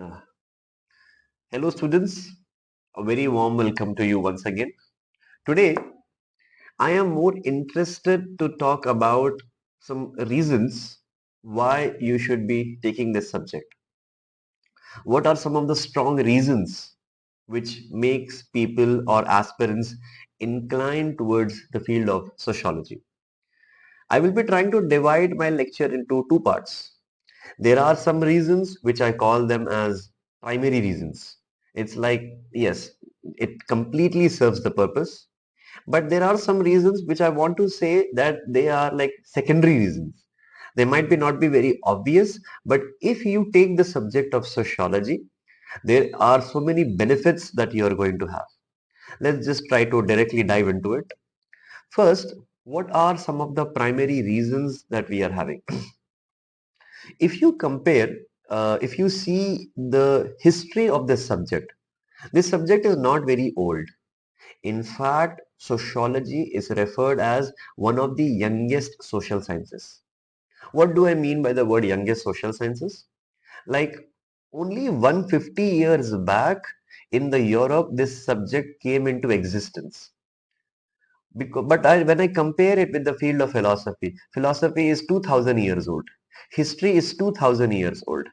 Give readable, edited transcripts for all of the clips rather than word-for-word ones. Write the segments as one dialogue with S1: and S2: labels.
S1: Uh, Hello, students. A very warm welcome to you once again. Today, I am more interested to talk about some reasons why you should be taking this subject. What are some of the strong reasons which makes people or aspirants inclined towards the field of sociology? I will be trying to divide my lecture into two parts. There are some reasons which I call them as primary reasons. It's like, yes, it completely serves the purpose. But there are some reasons which I want to say that they are like secondary reasons. They might be not be very obvious, but if you take the subject of sociology, there are so many benefits that you are going to have. Let's just try to directly dive into it. First, what are some of the primary reasons that we are having? If you compare, if you see the history of this subject is not very old. In fact, sociology is referred as one of the youngest social sciences. What do I mean by the word youngest social sciences? Like only 150 years back in the Europe, this subject came into existence. When I compare it with the field of philosophy, philosophy is 2000 years old. History is 2000 years old.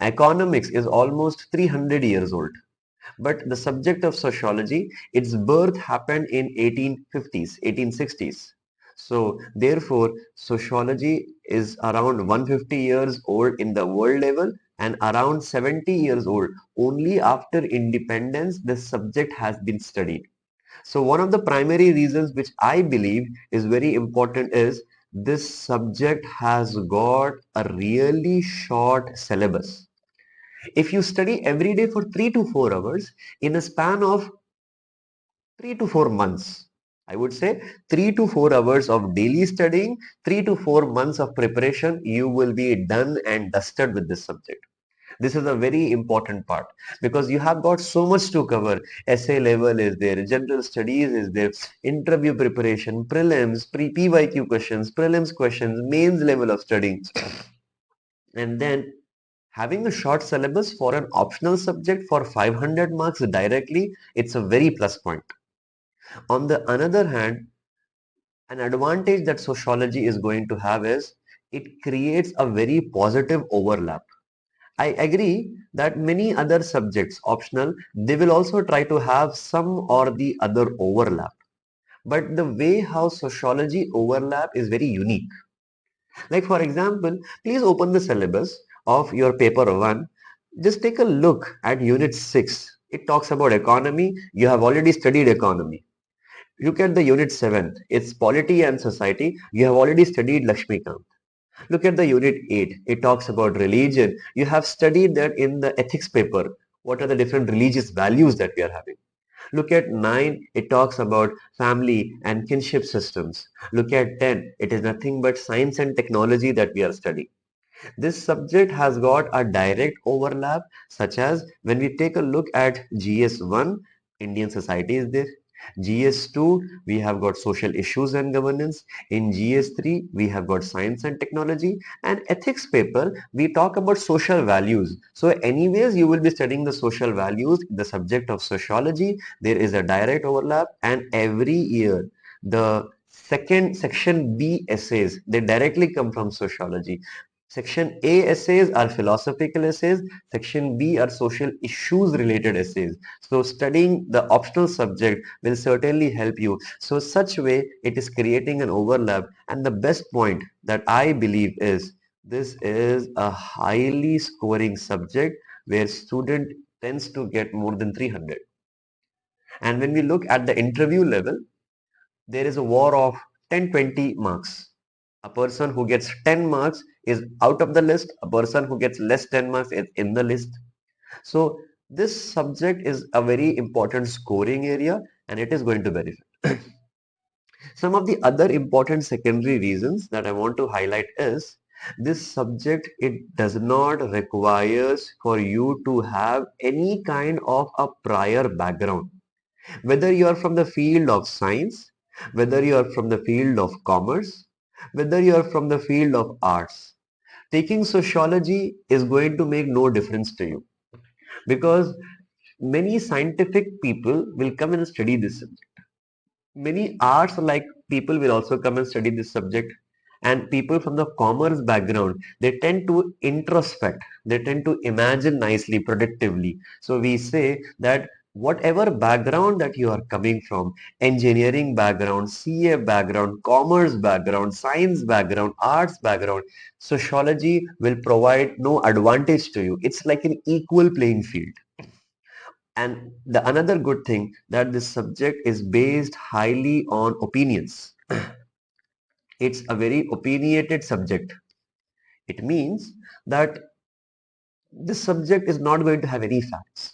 S1: Economics is almost 300 years old. But the subject of sociology, its birth happened in 1850s, 1860s. So therefore, sociology is around 150 years old in the world level and around 70 years old. Only after independence, this subject has been studied. So one of the primary reasons which I believe is very important is this subject has got a really short syllabus. If you study every day for 3 to 4 hours in a span of 3 to 4 months, I would say 3 to 4 hours of daily studying, 3 to 4 months of preparation, you will be done and dusted with this subject. This is a very important part because you have got so much to cover. Essay level is there, general studies is there, interview preparation, prelims, PYQ questions, prelims questions, mains level of studying. And then having a short syllabus for an optional subject for 500 marks directly, it's a very plus point. On the other hand, an advantage that sociology is going to have is it creates a very positive overlap. I agree that many other subjects, optional, they will also try to have some or the other overlap. But the way how sociology overlap is very unique. Like for example, please open the syllabus of your paper 1. Just take a look at unit 6. It talks about economy. You have already studied economy. Look at the unit 7. It's polity and society. You have already studied Lakshmikant. Look at the unit 8. It talks about religion. You have studied that in the ethics paper. What are the different religious values that we are having? Look at 9, it talks about family and kinship systems. Look at 10, it is nothing but science and technology that we are studying. This subject has got a direct overlap, such as when we take a look at GS1, Indian society is there. GS2, we have got social issues and governance. In GS3, we have got science and technology. And ethics paper, we talk about social values. So anyways, you will be studying the social values, the subject of sociology. There is a direct overlap, and every year, the second section B essays, they directly come from sociology. Section A essays are philosophical essays. Section B are social issues related essays. So studying the optional subject will certainly help you. So such way it is creating an overlap. And the best point that I believe is this is a highly scoring subject where student tends to get more than 300. And when we look at the interview level, there is a war of 10-20 marks. A person who gets 10 marks is out of the list. A person who gets less 10 marks is in the list. So this subject is a very important scoring area and it is going to benefit. Some of the other important secondary reasons that I want to highlight is this subject, it does not requires for you to have any kind of a prior background. Whether you are from the field of science, whether you are from the field of commerce, whether you are from the field of arts, taking sociology is going to make no difference to you. because many scientific people will come and study this subject. Many arts like people will also come and study this subject, and people from the commerce background, they tend to introspect, they tend to imagine nicely, productively. So we say that whatever background that you are coming from, engineering background, CA background, commerce background, science background, arts background, sociology will provide no advantage to you. It's like an equal playing field. And the another good thing that this subject is based highly on opinions. It's a very opinionated subject. It means that this subject is not going to have any facts.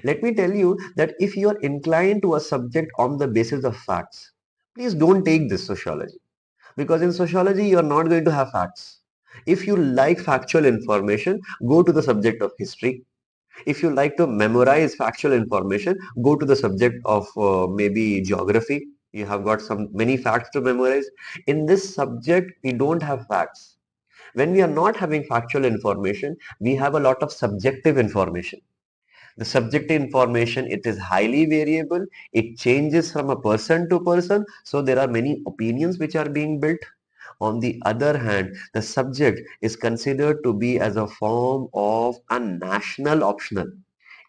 S1: Let me tell you that if you are inclined to a subject on the basis of facts, please don't take this sociology, because in sociology you are not going to have facts. If you like factual information, go to the subject of history. If you like to memorize factual information, go to the subject of maybe geography. You have got some many facts to memorize. In this subject, we don't have facts. When we are not having factual information, we have a lot of subjective information. The subjective information, it is highly variable. It changes from a person to person. So there are many opinions which are being built. On the other hand, the subject is considered to be as a form of a national optional.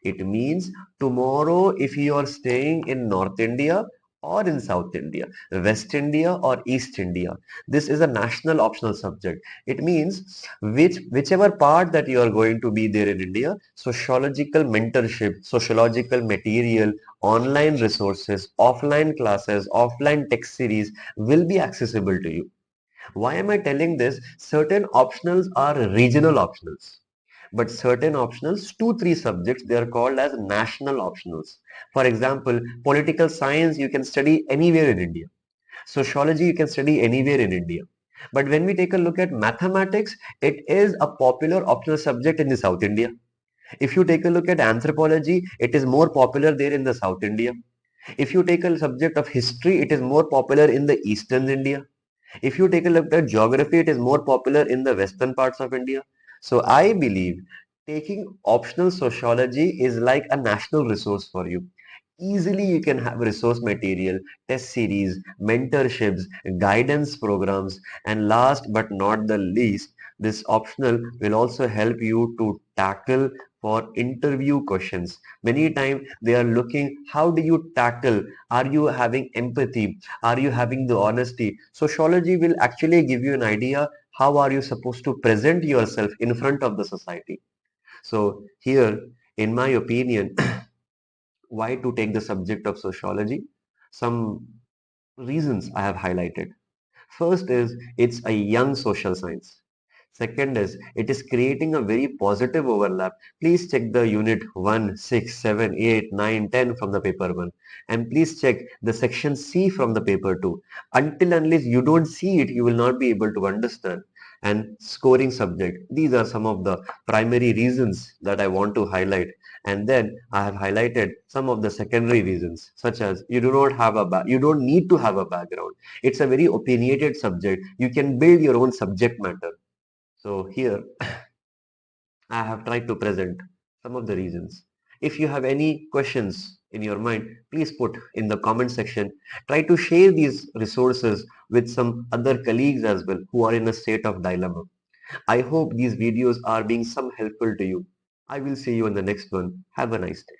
S1: It means tomorrow, if you are staying in North India or in South India, West India or East India, this is a national optional subject. It means whichever part that you are going to be there in India, sociological mentorship, sociological material, online resources, offline classes, offline text series will be accessible to you. Why am I telling this? Certain optionals are regional optionals. But certain optionals, 2, 3 subjects, they are called as national optionals. For example, political science you can study anywhere in India. Sociology you can study anywhere in India. But when we take a look at mathematics, it is a popular optional subject in the South India. If you take a look at anthropology, it is more popular there in the South India. If you take a subject of history, it is more popular in the Eastern India. If you take a look at geography, it is more popular in the western parts of India. So I believe taking optional sociology is like a national resource for you. Easily you can have resource material, test series, mentorships, guidance programs, and last but not the least, this optional will also help you to tackle for interview questions. Many times they are looking, how do you tackle? Are you having empathy? Are you having the honesty? Sociology will actually give you an idea how are you supposed to present yourself in front of the society. So here, in my opinion, why to take the subject of sociology? Some reasons I have highlighted. First is it's a young social science. Second is it is creating a very positive overlap. Please check the unit 1, 6, 7, 8, 9, 10 from the paper 1, and please check the section C from the paper 2. Until unless you don't see it, you will not be able to understand. And scoring subject. These are some of the primary reasons that I want to highlight. And then I have highlighted some of the secondary reasons, such as you do not have you don't need to have a background. It's a very opinionated subject. You can build your own subject matter. So here I have tried to present some of the reasons. If you have any questions in your mind, please put in the comment section. Try to share these resources with some other colleagues as well who are in a state of dilemma. I hope these videos are being some helpful to you. I will see you in the next one. Have a nice day.